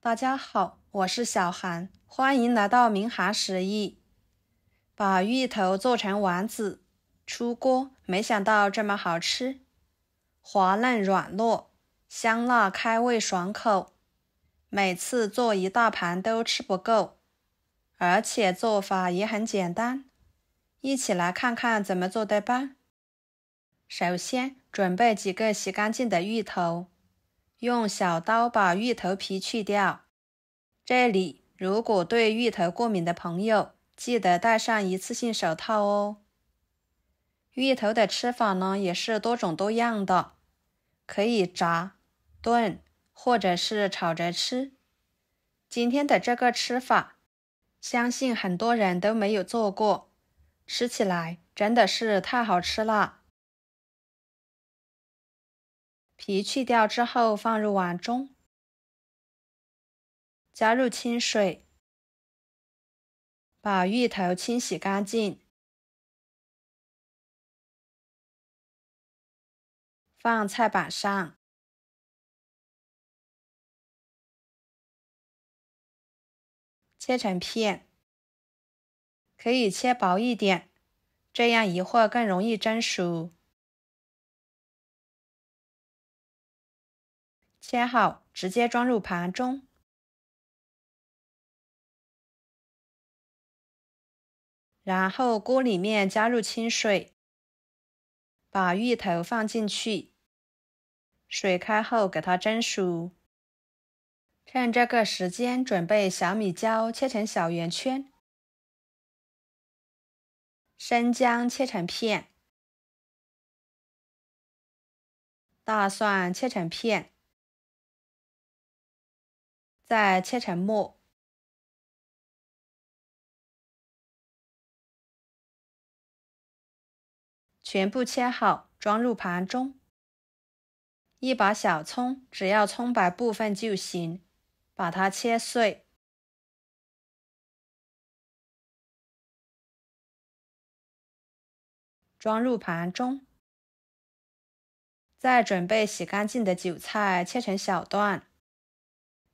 大家好，我是小韩，欢迎来到明涵食艺。把芋头做成丸子，出锅，没想到这么好吃，滑嫩软糯，香辣开胃爽口，每次做一大盘都吃不够，而且做法也很简单，一起来看看怎么做的吧。首先准备几个洗干净的芋头，用小刀把芋头皮去掉。这里如果对芋头过敏的朋友，记得戴上一次性手套哦。芋头的吃法呢，也是多种多样的，可以炸、炖或者是炒着吃。今天的这个吃法，相信很多人都没有做过，吃起来真的是太好吃了。皮去掉之后放入碗中，加入清水，把芋头清洗干净，放菜板上，切成片，可以切薄一点，这样一会儿更容易蒸熟。切好，直接装入盘中。然后锅里面加入清水，把芋头放进去，水开后给它蒸熟。趁这个时间准备小米椒切成小圆圈，生姜切成片，大蒜切成片，再切成末。全部切好，装入盘中。一把小葱，只要葱白部分就行，把它切碎。装入盘中。再准备洗干净的韭菜，切成小段。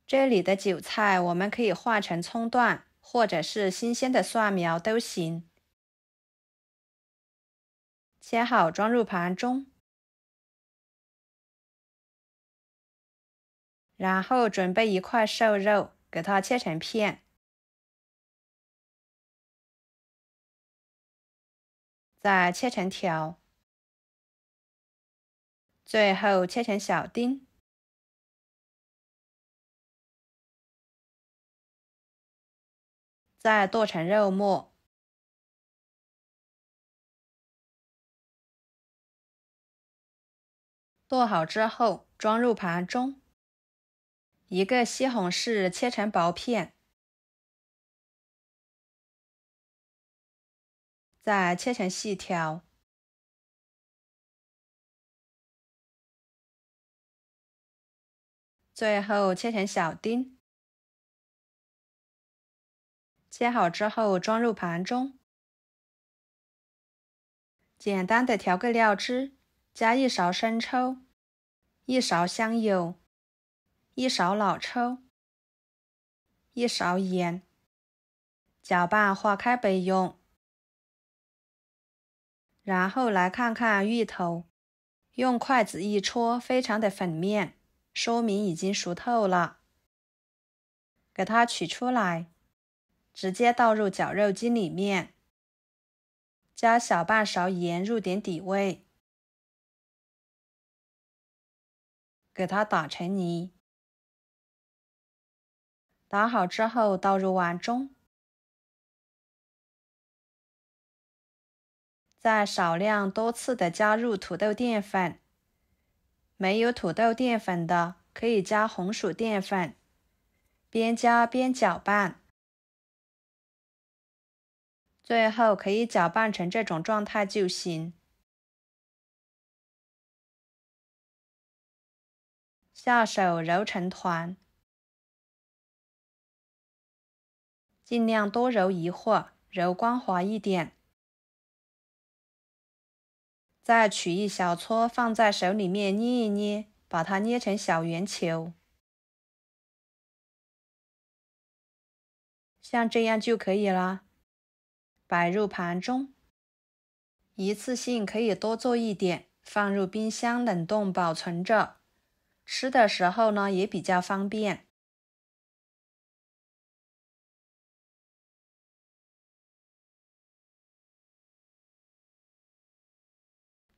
这里的韭菜我们可以换成葱段，或者是新鲜的蒜苗都行。切好装入盘中。然后准备一块瘦肉，给它切成片。再切成条。最后切成小丁。再剁成肉末。剁好之后装入盘中。一个西红柿切成薄片。再切成细条。最后切成小丁。切好之后装入盘中。简单的调个料汁，加1勺生抽，1勺香油，1勺老抽，1勺盐，搅拌化开备用。然后来看看芋头，用筷子一戳，非常的粉面，说明已经熟透了。给它取出来，直接倒入绞肉机里面，加小半勺盐入点底味，给它打成泥。打好之后倒入碗中，再少量多次的加入土豆淀粉，没有土豆淀粉的可以加红薯淀粉，边加边搅拌。最后可以搅拌成这种状态就行。下手揉成团，尽量多揉一会儿，揉光滑一点。再取一小撮放在手里面捏一捏，把它捏成小圆球。像这样就可以了。摆入盘中，一次性可以多做一点，放入冰箱冷冻保存着。吃的时候呢，也比较方便。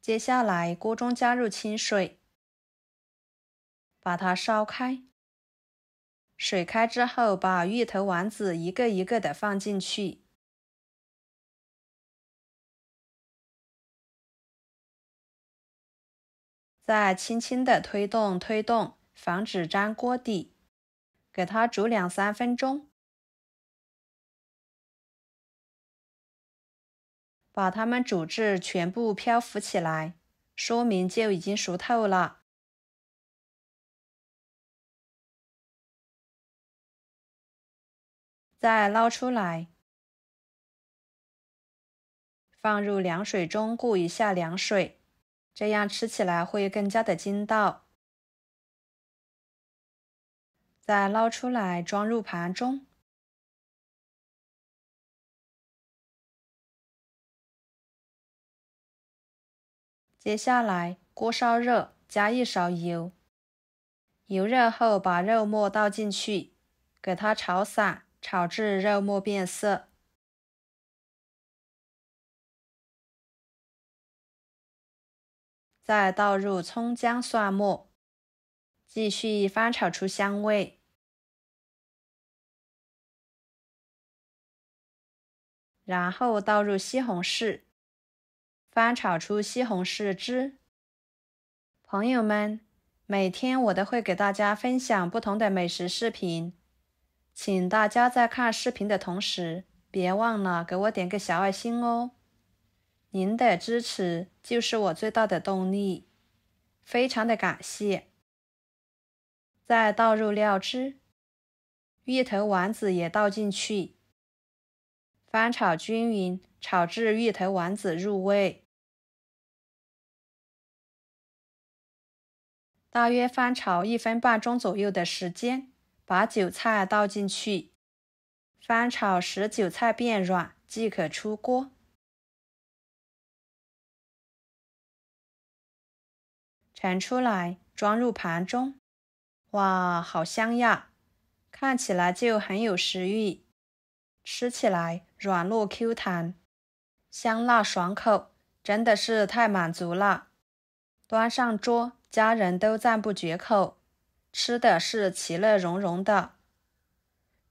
接下来，锅中加入清水，把它烧开。水开之后，把芋头丸子一个一个的放进去。再轻轻的推动，防止粘锅底，给它煮2-3分钟。把它们煮至全部漂浮起来，说明就已经熟透了。再捞出来，放入凉水中过一下凉水，这样吃起来会更加的筋道。再捞出来装入盘中。接下来锅烧热，加1勺油。油热后，把肉末倒进去，给它炒散，炒至肉末变色。再倒入葱姜蒜末，继续翻炒出香味。然后倒入西红柿，翻炒出西红柿汁。朋友们，每天我都会给大家分享不同的美食视频，请大家在看视频的同时，别忘了给我点个小爱心哦。您的支持就是我最大的动力，非常的感谢。再倒入料汁，芋头丸子也倒进去，翻炒均匀，炒至芋头丸子入味。大约翻炒1分半钟左右的时间，把韭菜倒进去，翻炒使韭菜变软即可出锅。盛出来，装入盘中。哇，好香呀！看起来就很有食欲，吃起来软糯 Q 弹，香辣爽口，真的是太满足了。端上桌，家人都赞不绝口，吃的是其乐融融的。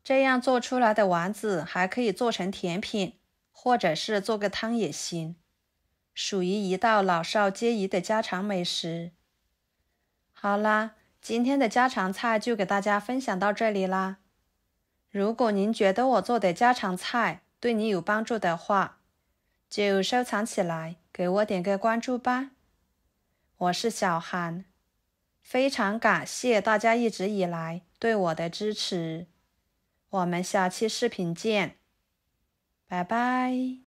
这样做出来的丸子还可以做成甜品，或者是做个汤也行，属于一道老少皆宜的家常美食。好啦，今天的家常菜就给大家分享到这里啦。如果您觉得我做的家常菜对你有帮助的话，就收藏起来，给我点个关注吧。我是小韩，非常感谢大家一直以来对我的支持。我们下期视频见，拜拜。